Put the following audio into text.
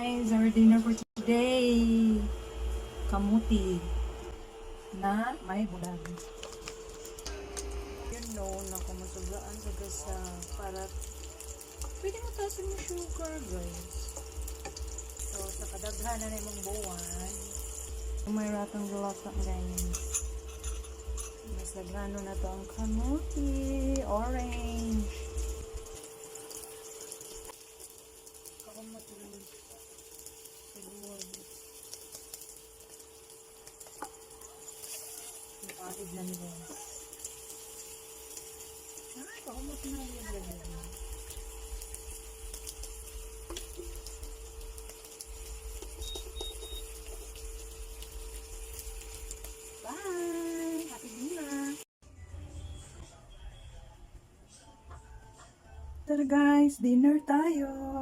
guys, our dinner for today. Kamuti na may bulag. You know, nakamasugaan sa gasa para pwede mo tasin mo sugar, guys. So, sa kadaghanan na mong buwan, may ratang lasa, guys. Mas lagrano na to ang kamuti, orange. Kamuti. Ipaid na nila. Ay, kakumot na nila. Bye! Happy dinner! Tara guys, dinner tayo!